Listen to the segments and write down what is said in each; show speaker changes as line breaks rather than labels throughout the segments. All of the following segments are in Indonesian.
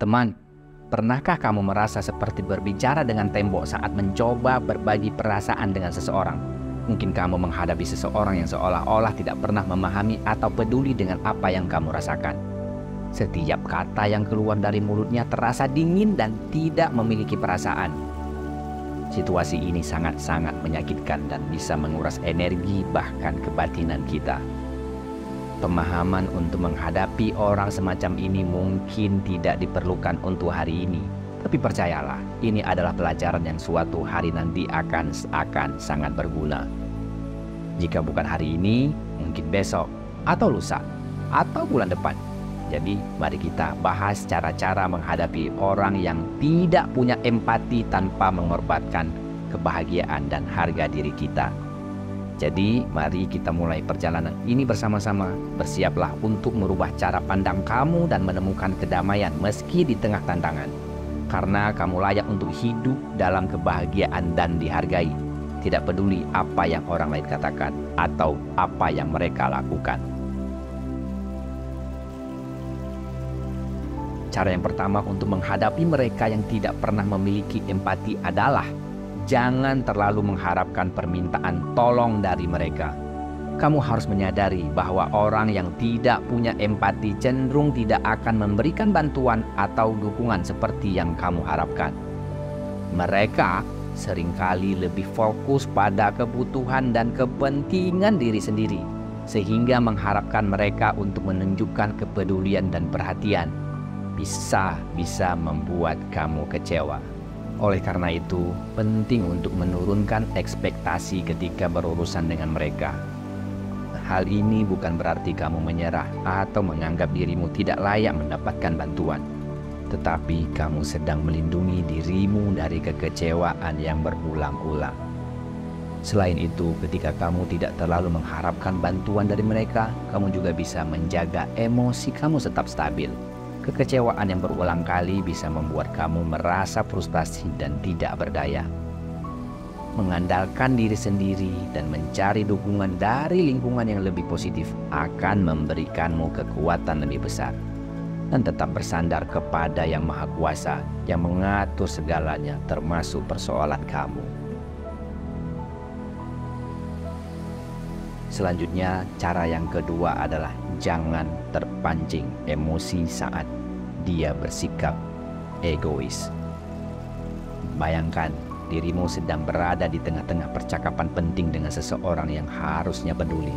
Teman, pernahkah kamu merasa seperti berbicara dengan tembok saat mencoba berbagi perasaan dengan seseorang? Mungkin kamu menghadapi seseorang yang seolah-olah tidak pernah memahami atau peduli dengan apa yang kamu rasakan. Setiap kata yang keluar dari mulutnya terasa dingin dan tidak memiliki perasaan. Situasi ini sangat-sangat menyakitkan dan bisa menguras energi bahkan kebatinan kita. Pemahaman untuk menghadapi orang semacam ini mungkin tidak diperlukan untuk hari ini. Tapi percayalah, ini adalah pelajaran yang suatu hari nanti akan sangat berguna. Jika bukan hari ini, mungkin besok, atau lusa, atau bulan depan. Jadi, mari kita bahas cara-cara menghadapi orang yang tidak punya empati tanpa mengorbankan kebahagiaan dan harga diri kita. Jadi, mari kita mulai perjalanan ini bersama-sama. Bersiaplah untuk merubah cara pandang kamu dan menemukan kedamaian meski di tengah tantangan. Karena kamu layak untuk hidup dalam kebahagiaan dan dihargai. Tidak peduli apa yang orang lain katakan atau apa yang mereka lakukan. Cara yang pertama untuk menghadapi mereka yang tidak pernah memiliki empati adalah jangan terlalu mengharapkan permintaan tolong dari mereka. Kamu harus menyadari bahwa orang yang tidak punya empati cenderung tidak akan memberikan bantuan atau dukungan seperti yang kamu harapkan. Mereka seringkali lebih fokus pada kebutuhan dan kepentingan diri sendiri, sehingga mengharapkan mereka untuk menunjukkan kepedulian dan perhatian bisa membuat kamu kecewa. Oleh karena itu, penting untuk menurunkan ekspektasi ketika berurusan dengan mereka. Hal ini bukan berarti kamu menyerah atau menganggap dirimu tidak layak mendapatkan bantuan, tetapi kamu sedang melindungi dirimu dari kekecewaan yang berulang-ulang. Selain itu, ketika kamu tidak terlalu mengharapkan bantuan dari mereka, kamu juga bisa menjaga emosi kamu tetap stabil. Kekecewaan yang berulang kali bisa membuat kamu merasa frustasi dan tidak berdaya. Mengandalkan diri sendiri dan mencari dukungan dari lingkungan yang lebih positif akan memberikanmu kekuatan lebih besar. Dan tetap bersandar kepada Yang Maha Kuasa yang mengatur segalanya termasuk persoalan kamu. Selanjutnya, cara yang kedua adalah jangan terpancing emosi saat dia bersikap egois. Bayangkan dirimu sedang berada di tengah-tengah percakapan penting dengan seseorang yang harusnya peduli.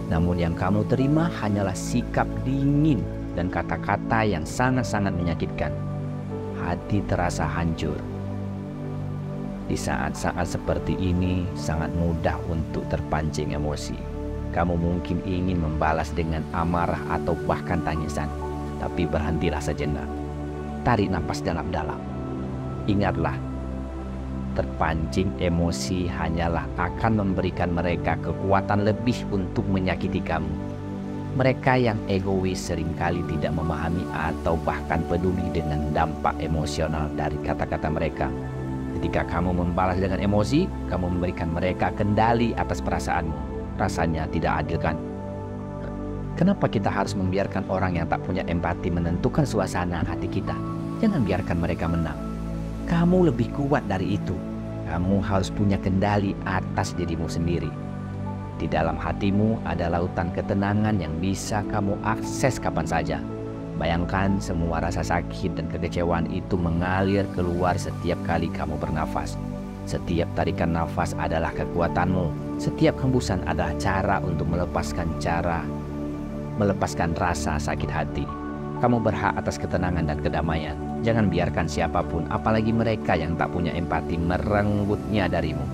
Namun yang kamu terima hanyalah sikap dingin dan kata-kata yang sangat-sangat menyakitkan. Hati terasa hancur. Di saat-saat seperti ini sangat mudah untuk terpancing emosi. Kamu mungkin ingin membalas dengan amarah atau bahkan tangisan. Tapi berhentilah sejenak. Tarik napas dalam-dalam. Ingatlah, terpancing emosi hanyalah akan memberikan mereka kekuatan lebih untuk menyakiti kamu. Mereka yang egois seringkali tidak memahami atau bahkan peduli dengan dampak emosional dari kata-kata mereka. Ketika kamu membalas dengan emosi, kamu memberikan mereka kendali atas perasaanmu. Rasanya tidak adil, kan? Kenapa kita harus membiarkan orang yang tak punya empati menentukan suasana hati kita? Jangan biarkan mereka menang. Kamu lebih kuat dari itu. Kamu harus punya kendali atas dirimu sendiri. Di dalam hatimu ada lautan ketenangan yang bisa kamu akses kapan saja. Bayangkan semua rasa sakit dan kekecewaan itu mengalir keluar setiap kali kamu bernafas. Setiap tarikan nafas adalah kekuatanmu. Setiap hembusan adalah cara untuk melepaskan rasa sakit hati. Kamu berhak atas ketenangan dan kedamaian. Jangan biarkan siapapun, apalagi mereka yang tak punya empati, merenggutnya darimu.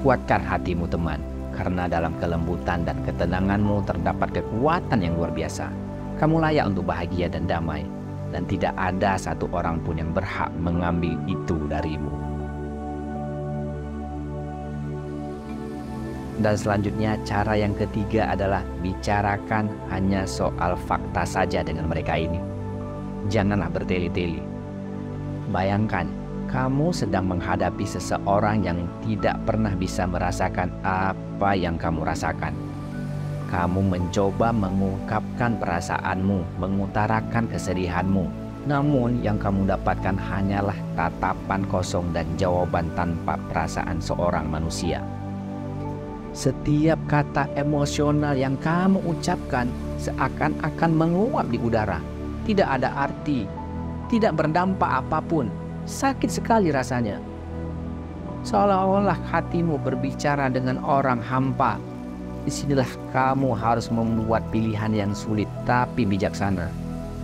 Kuatkan hatimu, teman, karena dalam kelembutan dan ketenanganmu terdapat kekuatan yang luar biasa. Kamu layak untuk bahagia dan damai, dan tidak ada satu orang pun yang berhak mengambil itu darimu. Dan selanjutnya, cara yang ketiga adalah bicarakan hanya soal fakta saja dengan mereka ini. Janganlah bertele-tele. Bayangkan, kamu sedang menghadapi seseorang yang tidak pernah bisa merasakan apa yang kamu rasakan. Kamu mencoba mengungkapkan perasaanmu, mengutarakan kesedihanmu, Namun yang kamu dapatkan hanyalah tatapan kosong dan jawaban tanpa perasaan seorang manusia. Setiap kata emosional yang kamu ucapkan seakan-akan menguap di udara. Tidak ada arti, tidak berdampak apapun. Sakit sekali rasanya. Seolah-olah hatimu berbicara dengan orang hampa. Disinilah kamu harus membuat pilihan yang sulit tapi bijaksana.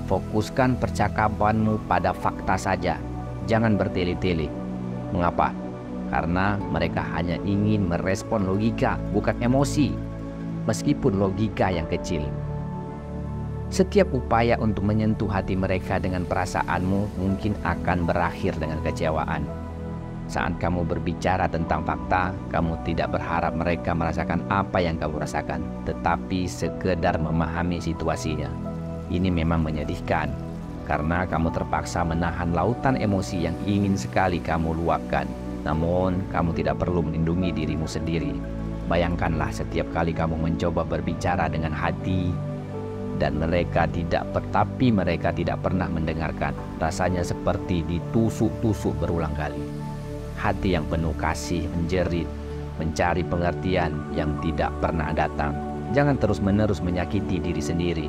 Fokuskan percakapanmu pada fakta saja. Jangan bertele-tele. Mengapa? Karena mereka hanya ingin merespon logika, bukan emosi. Meskipun logika yang kecil. Setiap upaya untuk menyentuh hati mereka dengan perasaanmu mungkin akan berakhir dengan kecewaan. Saat kamu berbicara tentang fakta, kamu tidak berharap mereka merasakan apa yang kamu rasakan, tetapi sekedar memahami situasinya. Ini memang menyedihkan, karena kamu terpaksa menahan lautan emosi yang ingin sekali kamu luapkan. Namun, kamu tidak perlu melindungi dirimu sendiri. Bayangkanlah setiap kali kamu mencoba berbicara dengan hati, dan mereka tidak pernah mendengarkan. Rasanya seperti ditusuk-tusuk berulang kali. Hati yang penuh kasih menjerit, mencari pengertian yang tidak pernah datang. Jangan terus-menerus menyakiti diri sendiri.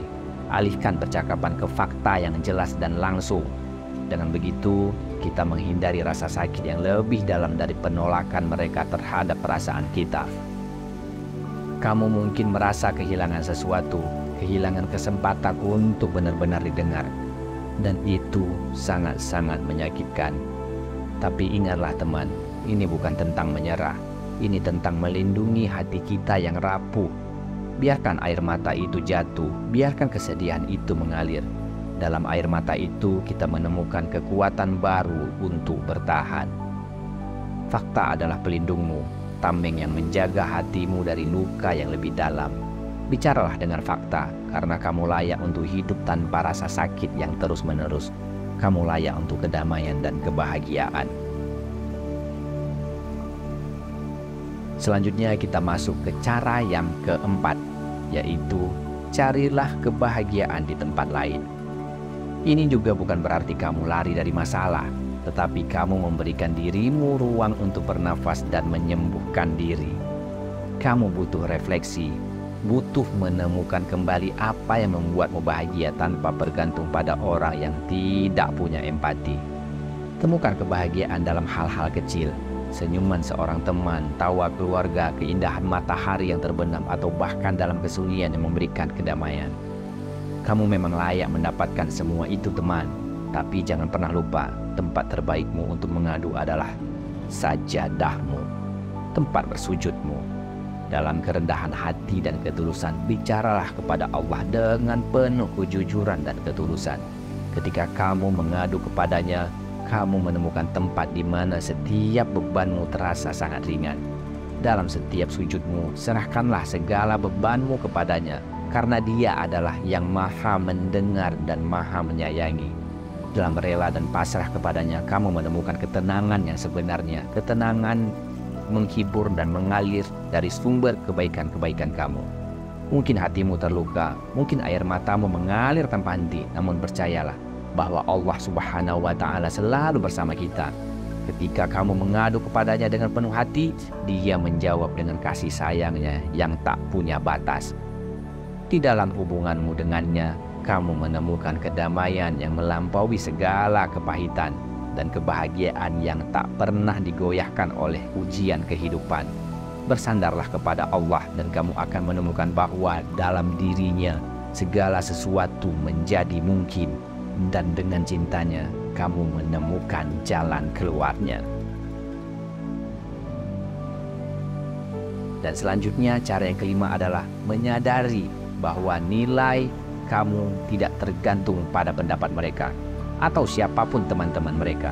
Alihkan percakapan ke fakta yang jelas dan langsung. Dengan begitu, kita menghindari rasa sakit yang lebih dalam dari penolakan mereka terhadap perasaan kita. Kamu mungkin merasa kehilangan sesuatu, kehilangan kesempatan untuk benar-benar didengar. Dan itu sangat-sangat menyakitkan. Tapi ingatlah teman, ini bukan tentang menyerah. Ini tentang melindungi hati kita yang rapuh. Biarkan air mata itu jatuh, biarkan kesedihan itu mengalir. Dalam air mata itu kita menemukan kekuatan baru untuk bertahan. Fakta adalah pelindungmu, tameng yang menjaga hatimu dari luka yang lebih dalam. Bicaralah dengan fakta, karena kamu layak untuk hidup tanpa rasa sakit yang terus-menerus. Kamu layak untuk kedamaian dan kebahagiaan. Selanjutnya kita masuk ke cara yang keempat, yaitu carilah kebahagiaan di tempat lain. Ini juga bukan berarti kamu lari dari masalah, tetapi kamu memberikan dirimu ruang untuk bernafas dan menyembuhkan diri. Kamu butuh refleksi, butuh menemukan kembali apa yang membuatmu bahagia tanpa bergantung pada orang yang tidak punya empati. Temukan kebahagiaan dalam hal-hal kecil, senyuman seorang teman, tawa keluarga, keindahan matahari yang terbenam, atau bahkan dalam kesunyian yang memberikan kedamaian. Kamu memang layak mendapatkan semua itu teman, tapi jangan pernah lupa, tempat terbaikmu untuk mengadu adalah sajadahmu, tempat bersujudmu. Dalam kerendahan hati dan ketulusan, bicaralah kepada Allah dengan penuh kejujuran dan ketulusan. Ketika kamu mengadu kepadanya, kamu menemukan tempat di mana setiap bebanmu terasa sangat ringan. Dalam setiap sujudmu, serahkanlah segala bebanmu kepadanya, karena Dia adalah yang Maha mendengar dan Maha menyayangi. Dalam rela dan pasrah kepadanya, kamu menemukan ketenangan yang sebenarnya, ketenangan menghibur dan mengalir dari sumber kebaikan-kebaikan kamu. Mungkin hatimu terluka, mungkin air matamu mengalir tanpa henti, namun percayalah bahwa Allah Subhanahu wa Ta'ala selalu bersama kita. Ketika kamu mengadu kepadanya dengan penuh hati, Dia menjawab dengan kasih sayangnya yang tak punya batas. Di dalam hubunganmu dengannya, kamu menemukan kedamaian yang melampaui segala kepahitan dan kebahagiaan yang tak pernah digoyahkan oleh ujian kehidupan. Bersandarlah kepada Allah dan kamu akan menemukan bahwa dalam dirinya segala sesuatu menjadi mungkin, dan dengan cintanya kamu menemukan jalan keluarnya. Dan selanjutnya cara yang kelima adalah menyadari bahwa nilai kamu tidak tergantung pada pendapat mereka atau siapapun teman-teman mereka.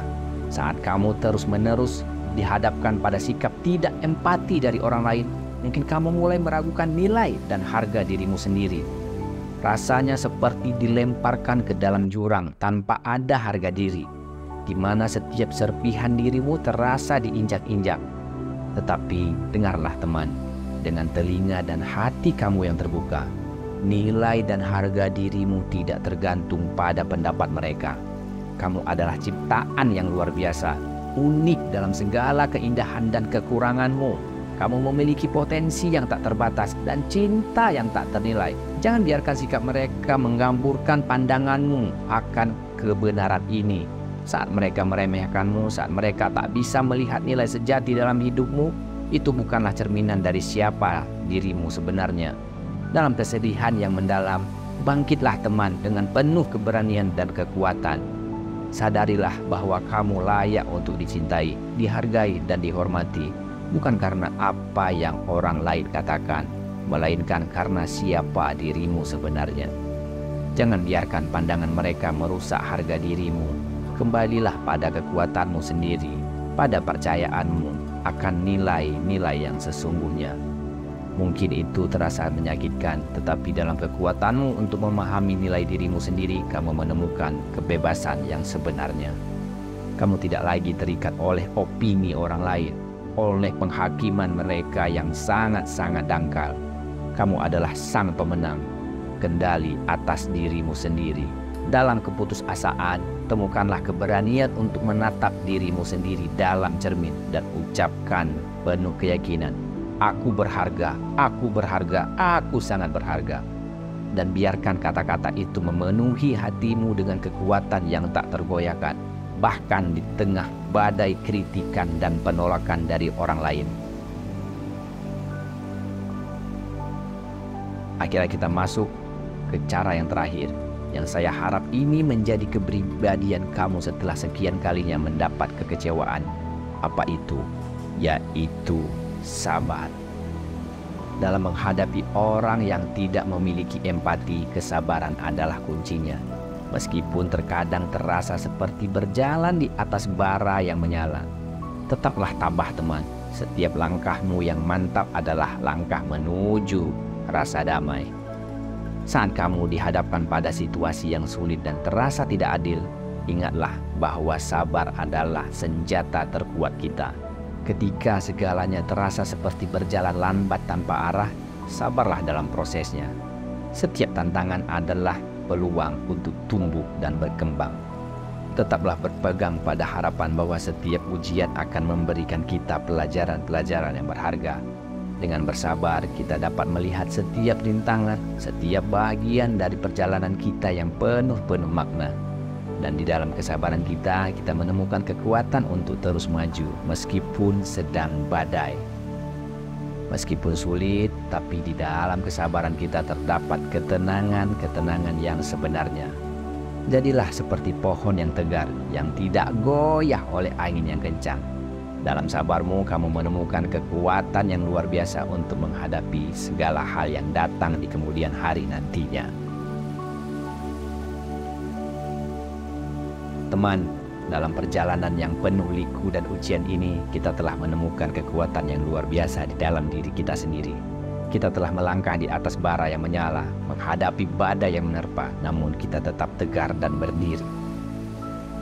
Saat kamu terus-menerus dihadapkan pada sikap tidak empati dari orang lain, mungkin kamu mulai meragukan nilai dan harga dirimu sendiri. Rasanya seperti dilemparkan ke dalam jurang tanpa ada harga diri, di mana setiap serpihan dirimu terasa diinjak-injak. Tetapi dengarlah teman, dengan telinga dan hati kamu yang terbuka, nilai dan harga dirimu tidak tergantung pada pendapat mereka. Kamu adalah ciptaan yang luar biasa, unik dalam segala keindahan dan kekuranganmu. Kamu memiliki potensi yang tak terbatas dan cinta yang tak ternilai. Jangan biarkan sikap mereka menggamburkan pandanganmu akan kebenaran ini. Saat mereka meremehkanmu, saat mereka tak bisa melihat nilai sejati dalam hidupmu, itu bukanlah cerminan dari siapa dirimu sebenarnya. Dalam kesedihan yang mendalam, bangkitlah teman dengan penuh keberanian dan kekuatan. Sadarilah bahwa kamu layak untuk dicintai, dihargai, dan dihormati. Bukan karena apa yang orang lain katakan, melainkan karena siapa dirimu sebenarnya. Jangan biarkan pandangan mereka merusak harga dirimu. Kembalilah pada kekuatanmu sendiri, pada percayaanmu akan nilai-nilai yang sesungguhnya. Mungkin itu terasa menyakitkan, tetapi dalam kekuatanmu untuk memahami nilai dirimu sendiri, kamu menemukan kebebasan yang sebenarnya. Kamu tidak lagi terikat oleh opini orang lain, oleh penghakiman mereka yang sangat-sangat dangkal. Kamu adalah sang pemenang, kendali atas dirimu sendiri. Dalam keputusasaan, temukanlah keberanian untuk menatap dirimu sendiri dalam cermin dan ucapkan penuh keyakinan, aku berharga, aku berharga, aku sangat berharga. Dan biarkan kata-kata itu memenuhi hatimu dengan kekuatan yang tak tergoyahkan, bahkan di tengah badai kritikan dan penolakan dari orang lain. Akhirnya kita masuk ke cara yang terakhir, yang saya harap ini menjadi kepribadian kamu setelah sekian kalinya mendapat kekecewaan. Apa itu? Yaitu sabar. Dalam menghadapi orang yang tidak memiliki empati, kesabaran adalah kuncinya. Meskipun terkadang terasa seperti berjalan di atas bara yang menyala, tetaplah tabah teman. Setiap langkahmu yang mantap adalah langkah menuju rasa damai. Saat kamu dihadapkan pada situasi yang sulit dan terasa tidak adil, ingatlah bahwa sabar adalah senjata terkuat kita. Ketika segalanya terasa seperti berjalan lambat tanpa arah, sabarlah dalam prosesnya. Setiap tantangan adalah peluang untuk tumbuh dan berkembang. Tetaplah berpegang pada harapan bahwa setiap ujian akan memberikan kita pelajaran-pelajaran yang berharga. Dengan bersabar, kita dapat melihat setiap rintangan, setiap bagian dari perjalanan kita yang penuh makna. Dan di dalam kesabaran kita menemukan kekuatan untuk terus maju meskipun sedang badai. Meskipun sulit, tapi di dalam kesabaran kita terdapat ketenangan yang sebenarnya. Jadilah seperti pohon yang tegar, yang tidak goyah oleh angin yang kencang. Dalam sabarmu, kamu menemukan kekuatan yang luar biasa untuk menghadapi segala hal yang datang di kemudian hari nantinya. Teman, dalam perjalanan yang penuh liku dan ujian ini, kita telah menemukan kekuatan yang luar biasa di dalam diri kita sendiri. Kita telah melangkah di atas bara yang menyala, menghadapi badai yang menerpa, namun kita tetap tegar dan berdiri.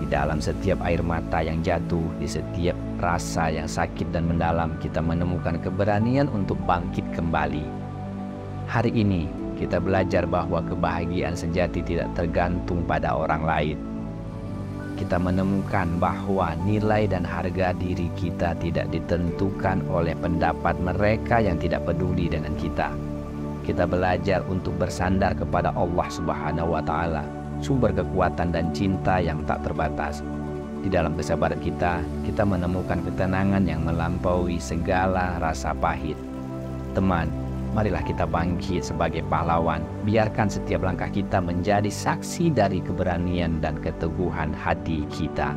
Di dalam setiap air mata yang jatuh, di setiap rasa yang sakit dan mendalam, kita menemukan keberanian untuk bangkit kembali. Hari ini, kita belajar bahwa kebahagiaan sejati tidak tergantung pada orang lain. Kita menemukan bahwa nilai dan harga diri kita tidak ditentukan oleh pendapat mereka yang tidak peduli dengan kita. Kita belajar untuk bersandar kepada Allah Subhanahu wa Ta'ala, sumber kekuatan dan cinta yang tak terbatas. Di dalam kesabaran kita menemukan ketenangan yang melampaui segala rasa pahit. Teman, marilah kita bangkit sebagai pahlawan. Biarkan setiap langkah kita menjadi saksi dari keberanian dan keteguhan hati kita.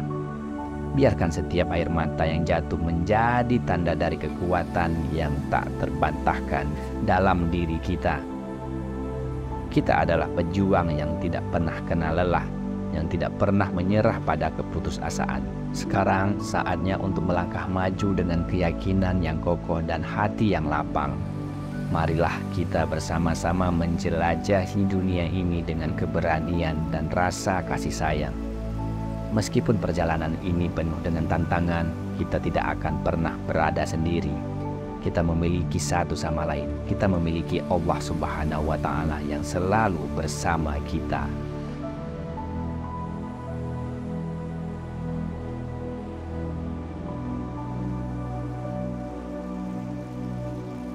Biarkan setiap air mata yang jatuh menjadi tanda dari kekuatan yang tak terbantahkan dalam diri kita. Kita adalah pejuang yang tidak pernah kenal lelah, yang tidak pernah menyerah pada keputusasaan. Sekarang saatnya untuk melangkah maju dengan keyakinan yang kokoh dan hati yang lapang. Marilah kita bersama-sama menjelajahi dunia ini dengan keberanian dan rasa kasih sayang. Meskipun perjalanan ini penuh dengan tantangan, kita tidak akan pernah berada sendiri. Kita memiliki satu sama lain. Kita memiliki Allah Subhanahu wa Ta'ala yang selalu bersama kita.